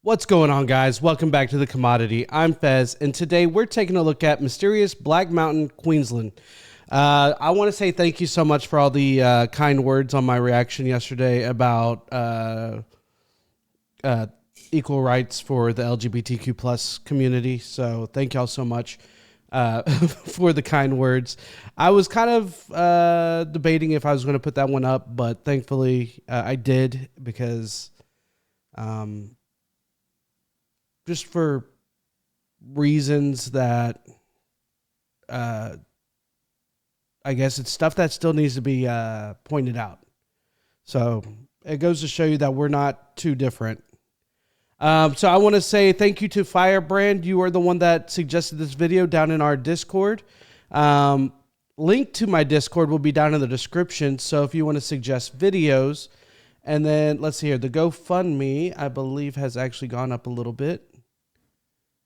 What's going on, guys? Welcome back to The Commodity. I'm Fez, and today we're taking a look at mysterious Black Mountain, Queensland. I want to say thank you so much for all the kind words on my reaction yesterday about equal rights for the LGBTQ plus community. So thank y'all so much for the kind words. I was kind of debating if I was going to put that one up, but thankfully I did because... just for reasons that I guess it's stuff that still needs to be pointed out. So it goes to show you that we're not too different. So I want to say thank you to Firebrand. You are the one that suggested this video down in our Discord. Link to my Discord will be down in the description. So if you want to suggest videos, and then let's see here, the GoFundMe, I believe, has actually gone up a little bit.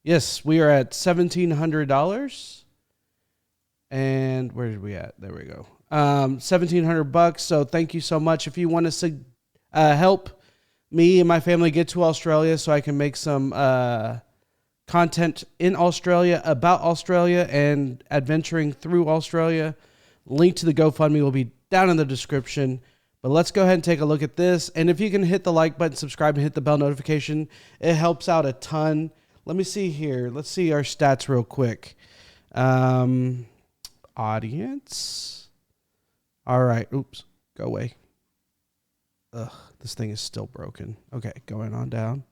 Yes, we are at $1,700. And where are we at? There we go. $1,700. So thank you so much. If you want to help me and my family get to Australia so I can make some content in Australia about Australia and adventuring through Australia, link to the GoFundMe will be down in the description. But let's go ahead and take a look at this. And if you can hit the like button, subscribe, and hit the bell notification, it helps out a ton. Let me see here. Let's see our stats real quick. Audience. All right. Oops. Go away. Ugh, this thing is still broken. Okay, going on down.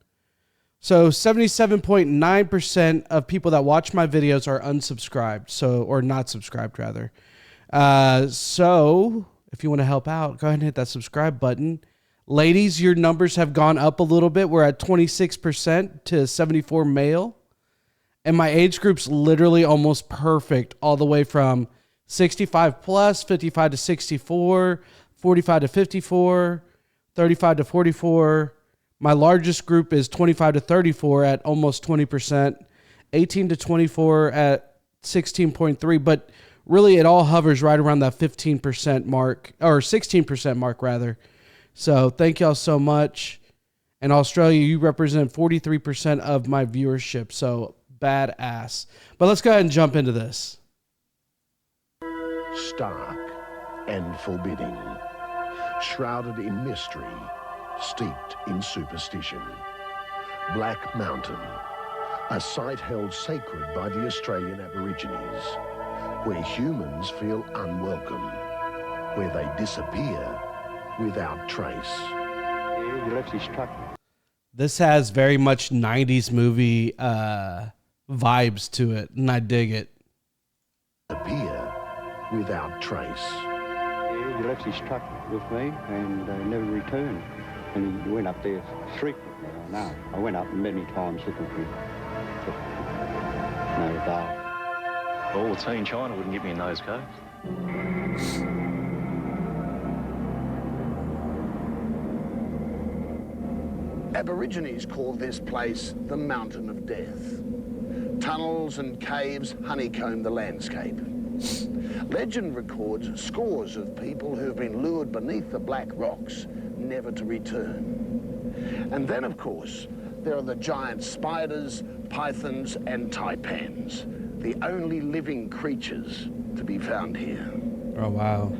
So 77.9% of people that watch my videos are unsubscribed. Or not subscribed, rather. So if you want to help out, go ahead and hit that subscribe button. Ladies, your numbers have gone up a little bit. We're at 26% to 74 male. And my age group's literally almost perfect, all the way from 65 plus, 55 to 64, 45 to 54, 35 to 44. My largest group is 25 to 34 at almost 20%, 18 to 24 at 16.3, but really it all hovers right around that 15% mark, or 16% mark rather. So thank y'all so much. In Australia, you represent 43% of my viewership. So badass. But let's go ahead and jump into this. Stark and forbidding, shrouded in mystery, steeped in superstition. Black Mountain, a site held sacred by the Australian Aborigines, where humans feel unwelcome, where they disappear without trace. You actually struck me. This has very much 90s movie vibes to it, and I dig it. Appear without trace. You actually struck with me and never returned. And he went up there frequently, I know. I went up many times looking for him. But no avail. All the teen China wouldn't get me in those caves. Aborigines call this place the Mountain of Death. Tunnels and caves honeycomb the landscape. Legend records scores of people who have been lured beneath the black rocks, never to return. And then, of course, there are the giant spiders, pythons, and taipans, the only living creatures to be found here. Oh, wow.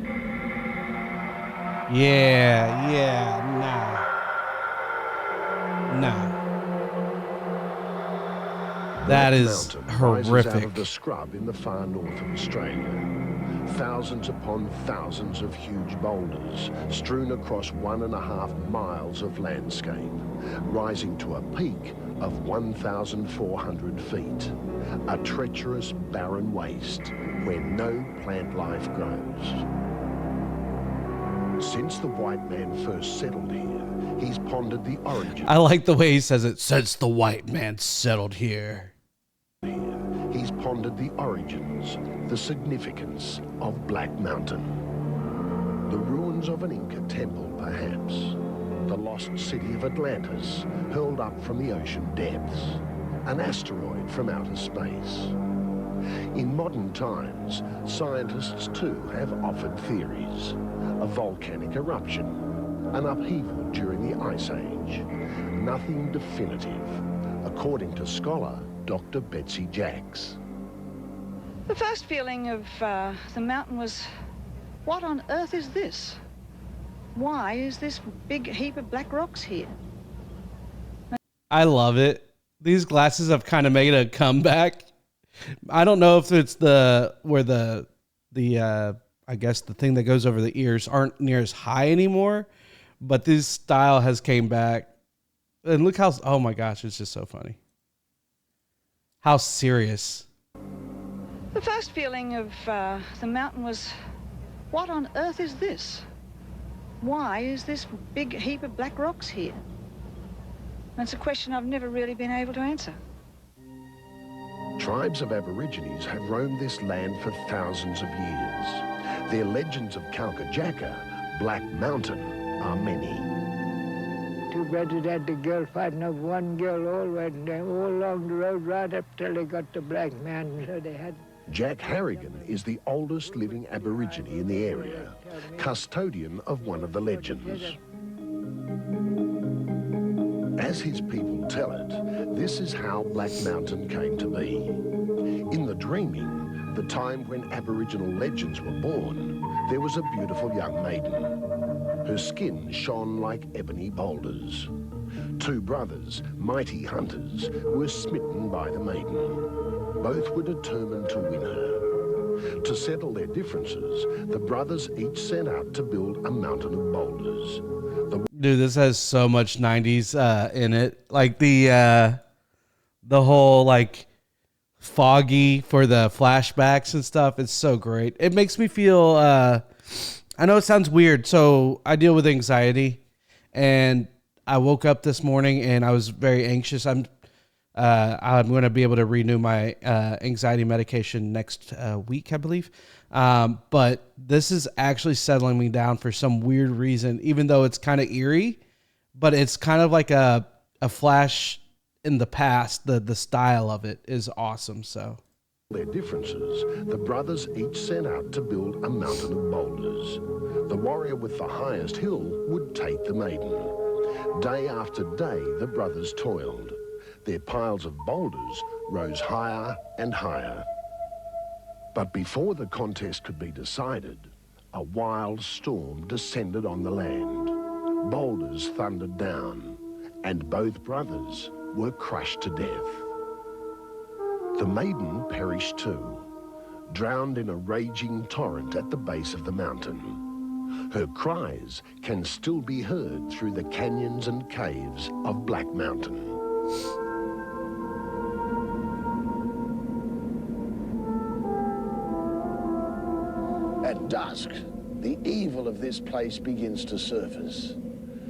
Yeah, nah. Black That is Mountain rises horrific. out of the scrub in the far north of Australia. Thousands upon thousands of huge boulders strewn across 1.5 miles of landscape, rising to a peak of 1,400 feet. A treacherous, barren waste where no plant life grows. Since the white man first settled here, he's pondered the origin. I like the way he says it. Since the white man settled here. He's pondered the origins, the significance of Black Mountain. The ruins of an Inca temple, perhaps. The lost city of Atlantis, hurled up from the ocean depths. An asteroid from outer space. In modern times, scientists too have offered theories. A volcanic eruption, an upheaval during the Ice Age. Nothing definitive, according to scholar Dr. Betsy Jacks. The first feeling of the mountain was, what on earth is this? Why is this big heap of black rocks here? I love it. These glasses have kind of made a comeback. I don't know if it's where the I guess the thing that goes over the ears aren't near as high anymore, but this style has came back. And look how, oh my gosh, it's just so funny. How serious. The first feeling of the mountain was, what on earth is this? Why is this big heap of black rocks here? That's a question I've never really been able to answer. Tribes of Aborigines have roamed this land for thousands of years. Their legends of Kalkajaka, Black Mountain, are many. Two brothers had the girl fighting over one girl all along the road right up till they got to Black Mountain, so they had... Jack Harrigan is the oldest living Aborigine in the area, custodian of one of the legends. As his people tell it, this is how Black Mountain came to be. In the dreaming, the time when Aboriginal legends were born, there was a beautiful young maiden. Her skin shone like ebony boulders. Two brothers, mighty hunters, were smitten by the maiden. Both were determined to win her. To settle their differences, the brothers each set out to build a mountain of boulders. Dude, this has so much 90s in it. Like the whole like foggy for the flashbacks and stuff. It's so great. It makes me feel, I know it sounds weird. So I deal with anxiety, and I woke up this morning and I was very anxious. I'm going to be able to renew my anxiety medication next week, I believe. But this is actually settling me down for some weird reason, even though it's kind of eerie, but it's kind of like a flash in the past. The style of it is awesome. So their differences, the brothers each set out to build a mountain of boulders. The warrior with the highest hill would take the maiden. Day after day, the brothers toiled. Their piles of boulders rose higher and higher. But before the contest could be decided, a wild storm descended on the land. Boulders thundered down, and both brothers were crushed to death. The maiden perished too, drowned in a raging torrent at the base of the mountain. Her cries can still be heard through the canyons and caves of Black Mountain. At dusk, the evil of this place begins to surface.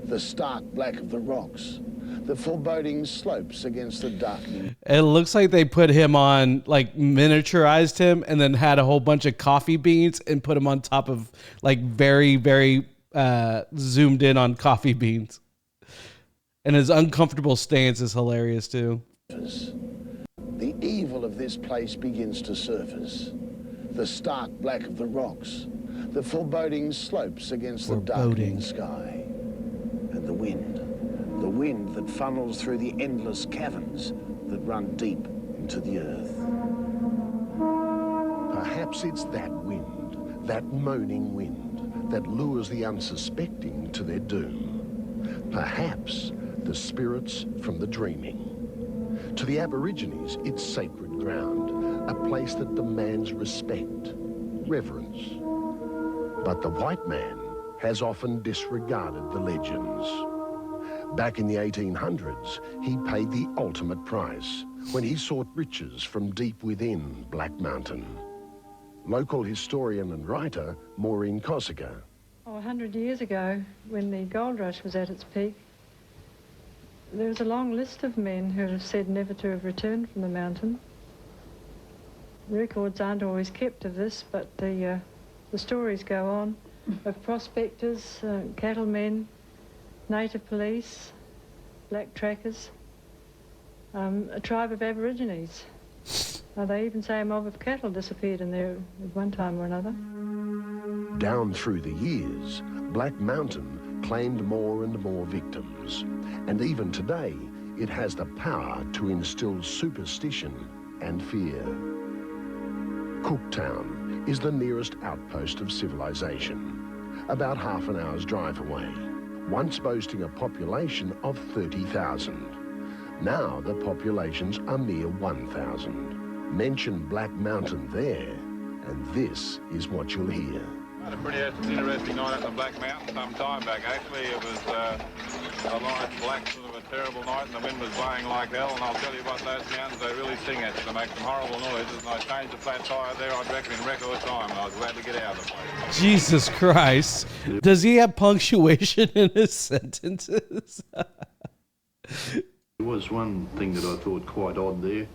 The stark black of the rocks, the foreboding slopes against the darkening. it looks like they put him on, like miniaturized him, and then had a whole bunch of coffee beans and put him on top of like very, very zoomed in on coffee beans. And his uncomfortable stance is hilarious too. The evil of this place begins to surface. The stark black of the rocks, the foreboding slopes against the darkening sky, and the wind that funnels through the endless caverns that run deep into the earth. Perhaps it's that wind, that moaning wind, that lures the unsuspecting to their doom. Perhaps the spirits from the dreaming. To the Aborigines, it's sacred ground, a place that demands respect, reverence. But the white man has often disregarded the legends. Back in the 1800s, he paid the ultimate price when he sought riches from deep within Black Mountain. Local historian and writer Maureen Cossiger. 100 years ago, when the gold rush was at its peak, there was a long list of men who have said never to have returned from the mountain. Records aren't always kept of this, but the stories go on of prospectors, cattlemen, native police, black trackers, a tribe of Aborigines. They even say a mob of cattle disappeared in there at one time or another. Down through the years, Black Mountain claimed more and more victims. And even today, it has the power to instill superstition and fear. Cooktown is the nearest outpost of civilization, about half an hour's drive away, once boasting a population of 30,000. Now the population's a mere 1,000. Mention Black Mountain there, and this is what you'll hear. Had a pretty interesting night at the Black Mountain some time back, actually. It was a nice black sort of a terrible night, and the wind was blowing like hell, and I'll tell you what, those mountains, they really sing at you. They make some horrible noises, and I changed the flat tyre there, I'd reckon, in record time, and I was glad to get out of the place. Jesus Christ. Does he have punctuation in his sentences? There was one thing that I thought quite odd there.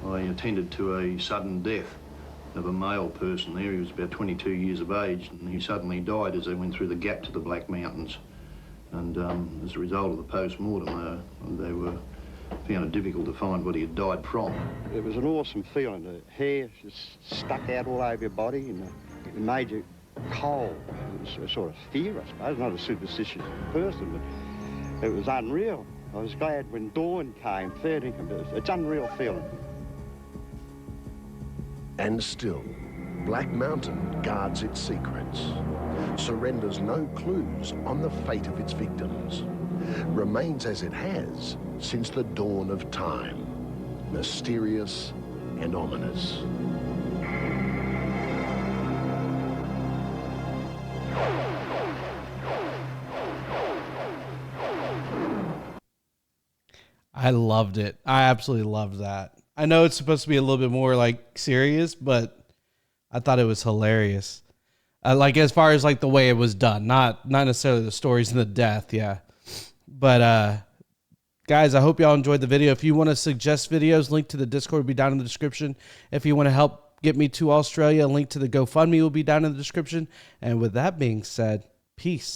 I attended to a sudden death of a male person there. He was about 22 years of age, and he suddenly died as they went through the gap to the Black Mountains. And as a result of the post-mortem, they found it difficult to find what he had died from. It was an awesome feeling. The hair just stuck out all over your body, and it made you cold. It was a sort of fear, I suppose. Not a superstitious person, but it was unreal. I was glad when dawn came, fair dinkum. It's an unreal feeling. And still, Black Mountain guards its secrets, surrenders no clues on the fate of its victims, remains as it has since the dawn of time, mysterious and ominous. I loved it. I absolutely loved that. I know it's supposed to be a little bit more like serious, but I thought it was hilarious. Like as far as like the way it was done, not necessarily the stories and the death. Yeah. But, guys, I hope y'all enjoyed the video. If you want to suggest videos, link to the Discord will be down in the description. If you want to help get me to Australia, link to the GoFundMe will be down in the description. And with that being said, peace.